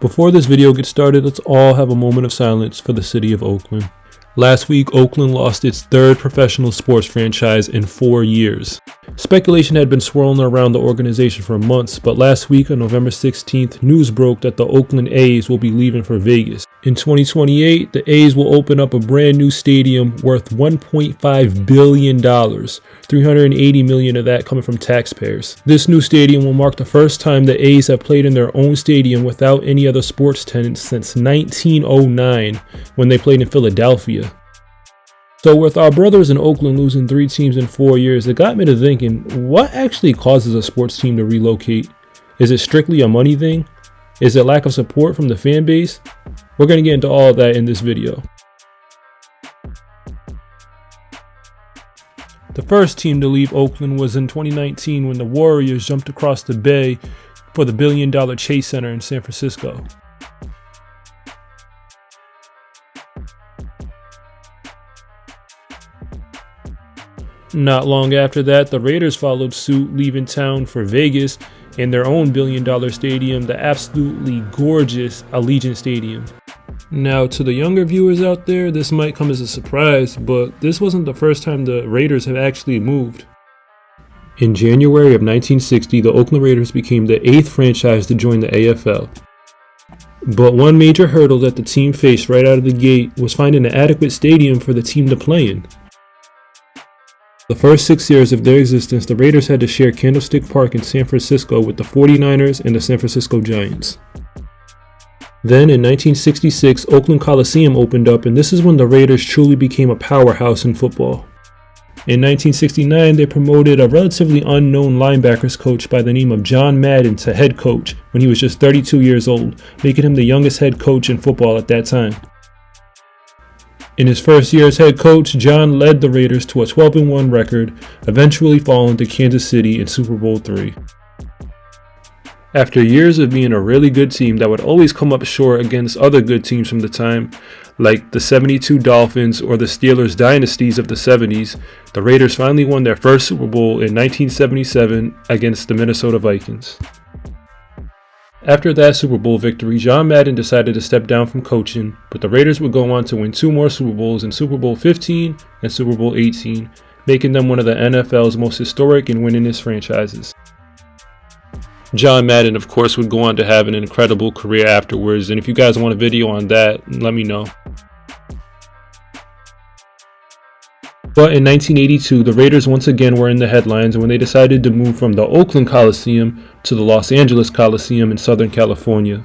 Before this video gets started, let's all have a moment of silence for the city of Oakland. Last week, Oakland lost its third professional sports franchise in 4 years. Speculation had been swirling around the organization for months, but last week on November 16th, news broke that the Oakland A's will be leaving for Vegas. In 2028, the A's will open up a brand new stadium worth $1.5 billion, $380 million of that coming from taxpayers. This new stadium will mark the first time the A's have played in their own stadium without any other sports tenants since 1909, when they played in Philadelphia. So with our brothers in Oakland losing 3 teams in 4 years, it got me to thinking, what actually causes a sports team to relocate? Is it strictly a money thing? Is it lack of support from the fan base? We're going to get into all of that in this video. The first team to leave Oakland was in 2019 when the Warriors jumped across the bay for the $1 billion Chase Center in San Francisco. Not long after that, the Raiders followed suit, leaving town for Vegas in their own $1 billion stadium, the absolutely gorgeous Allegiant Stadium. Now, to the younger viewers out there, this might come as a surprise, but this wasn't the first time the Raiders have actually moved. In January of 1960, the Oakland Raiders became the 8th franchise to join the AFL. But one major hurdle that the team faced right out of the gate was finding an adequate stadium for the team to play in. The first 6 years of their existence, the Raiders had to share Candlestick Park in San Francisco with the 49ers and the San Francisco Giants. Then in 1966, Oakland Coliseum opened up, and this is when the Raiders truly became a powerhouse in football. In 1969, they promoted a relatively unknown linebackers coach by the name of John Madden to head coach when he was just 32 years old, making him the youngest head coach in football at that time. In his first year as head coach, John led the Raiders to a 12-1 record, eventually falling to Kansas City in Super Bowl III. After years of being a really good team that would always come up short against other good teams from the time, like the '72 Dolphins or the Steelers dynasties of the '70s, the Raiders finally won their first Super Bowl in 1977 against the Minnesota Vikings. After that Super Bowl victory, John Madden decided to step down from coaching, but the Raiders would go on to win 2 more Super Bowls in Super Bowl 15 and Super Bowl 18, making them one of the NFL's most historic and winningest franchises. John Madden, of course, would go on to have an incredible career afterwards, and if you guys want a video on that, let me know. But in 1982, the Raiders once again were in the headlines when they decided to move from the Oakland Coliseum to the Los Angeles Coliseum in Southern California.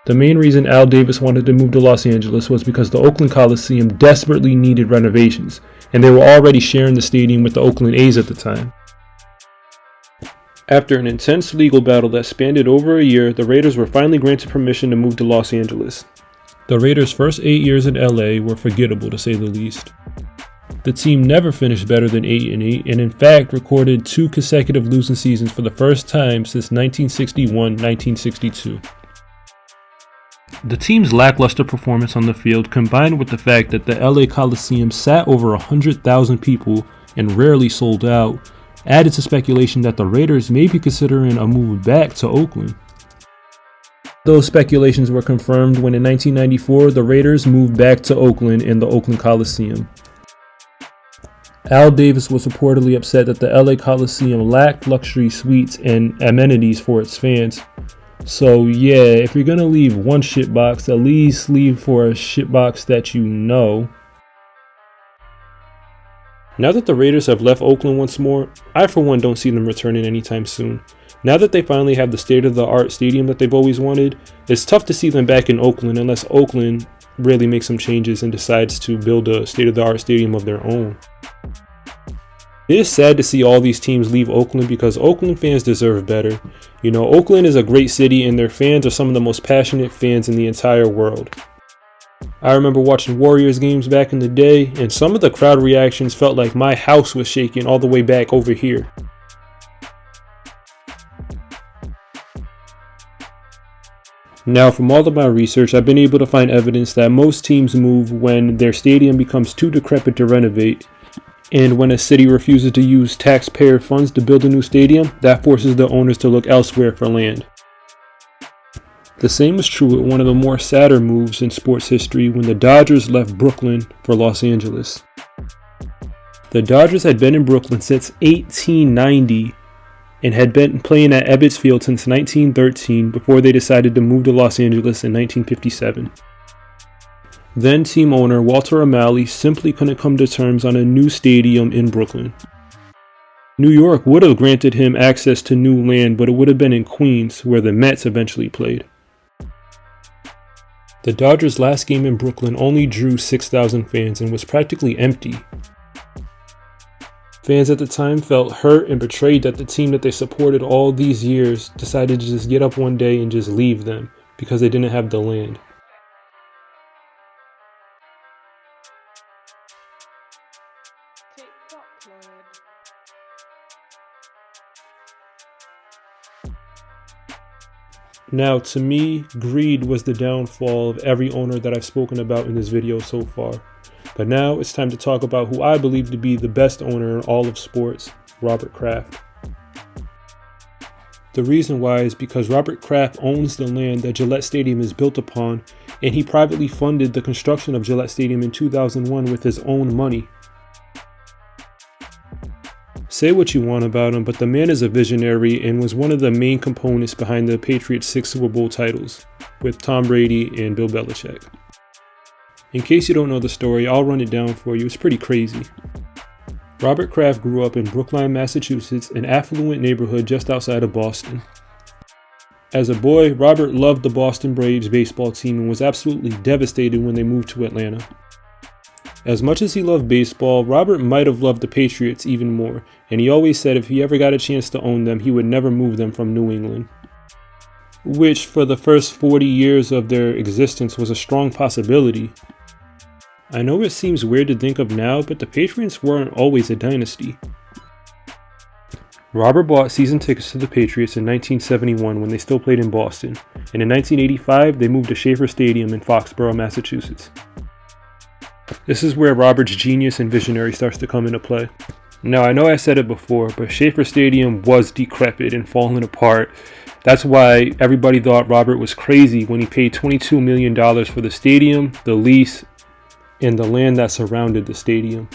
The main reason Al Davis wanted to move to Los Angeles was because the Oakland Coliseum desperately needed renovations, and they were already sharing the stadium with the Oakland A's at the time. After an intense legal battle that spanned over a year, the Raiders were finally granted permission to move to Los Angeles. The Raiders' first 8 years in LA were forgettable, to say the least. The team never finished better than 8-8, and in fact recorded 2 consecutive losing seasons for the first time since 1961-1962. The team's lackluster performance on the field, combined with the fact that the LA Coliseum sat over 100,000 people and rarely sold out, added to speculation that the Raiders may be considering a move back to Oakland. Those speculations were confirmed when in 1994 the Raiders moved back to Oakland in the Oakland Coliseum. Al Davis was reportedly upset that the LA Coliseum lacked luxury suites and amenities for its fans. So yeah, if you're gonna leave one shitbox, at least leave for a shitbox that you know. Now that the Raiders have left Oakland once more, I for one don't see them returning anytime soon. Now that they finally have the state-of-the-art stadium that they've always wanted, it's tough to see them back in Oakland unless Oakland really makes some changes and decides to build a state-of-the-art stadium of their own. It is sad to see all these teams leave Oakland because Oakland fans deserve better. You know, Oakland is a great city and their fans are some of the most passionate fans in the entire world. I remember watching Warriors games back in the day, and some of the crowd reactions felt like my house was shaking all the way back over here. Now, from all of my research, I've been able to find evidence that most teams move when their stadium becomes too decrepit to renovate, and when a city refuses to use taxpayer funds to build a new stadium, that forces the owners to look elsewhere for land. The same was true with one of the more sadder moves in sports history when the Dodgers left Brooklyn for Los Angeles. The Dodgers had been in Brooklyn since 1890 and had been playing at Ebbets Field since 1913 before they decided to move to Los Angeles in 1957. Then team owner Walter O'Malley simply couldn't come to terms on a new stadium in Brooklyn. New York would have granted him access to new land, but it would have been in Queens, where the Mets eventually played. The Dodgers' last game in Brooklyn only drew 6,000 fans and was practically empty. Fans at the time felt hurt and betrayed that the team that they supported all these years decided to just get up one day and just leave them because they didn't have the land. Now, to me, greed was the downfall of every owner that I've spoken about in this video so far. But now it's time to talk about who I believe to be the best owner in all of sports, Robert Kraft. The reason why is because Robert Kraft owns the land that Gillette Stadium is built upon, and he privately funded the construction of Gillette Stadium in 2001 with his own money. Say what you want about him, but the man is a visionary and was one of the main components behind the Patriots' 6 Super Bowl titles with Tom Brady and Bill Belichick. In case you don't know the story, I'll run it down for you. It's pretty crazy. Robert Kraft grew up in Brookline, Massachusetts, an affluent neighborhood just outside of Boston. As a boy, Robert loved the Boston Braves baseball team and was absolutely devastated when they moved to Atlanta. As much as he loved baseball, Robert might have loved the Patriots even more, and he always said if he ever got a chance to own them, he would never move them from New England. Which, for the first 40 years of their existence, was a strong possibility. I know it seems weird to think of now, but the Patriots weren't always a dynasty. Robert bought season tickets to the Patriots in 1971 when they still played in Boston, and in 1985 they moved to Schaefer Stadium in Foxborough, Massachusetts. This is where Robert's genius and visionary starts to come into play. Now, I know I said it before, but Schaefer Stadium was decrepit and falling apart. That's why everybody thought Robert was crazy when he paid $22 million for the stadium, the lease, and the land that surrounded the stadium.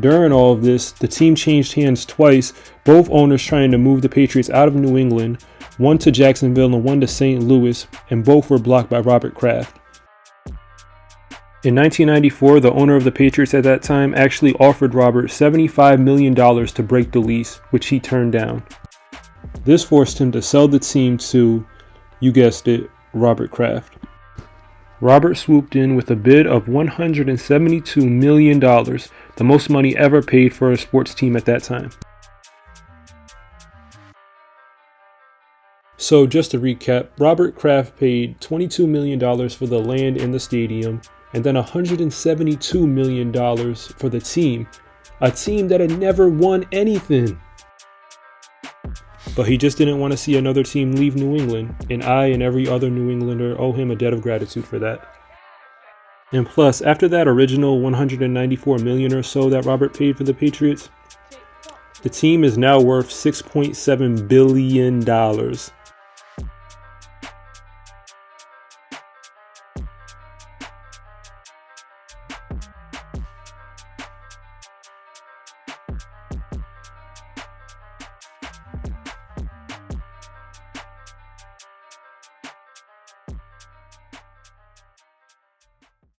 During all of this, the team changed hands twice, both owners trying to move the Patriots out of New England, one to Jacksonville and one to St. Louis, and both were blocked by Robert Kraft. In 1994, the owner of the Patriots at that time actually offered Robert $75 million to break the lease, which he turned down. This forced him to sell the team to, you guessed it, Robert Kraft. Robert swooped in with a bid of $172 million, the most money ever paid for a sports team at that time. So just to recap, Robert Kraft paid $22 million for the land in the stadium, and then $172 million for the team, a team that had never won anything. But he just didn't want to see another team leave New England, and I and every other New Englander owe him a debt of gratitude for that. And plus, after that original $194 million or so that Robert paid for the Patriots, the team is now worth $6.7 billion.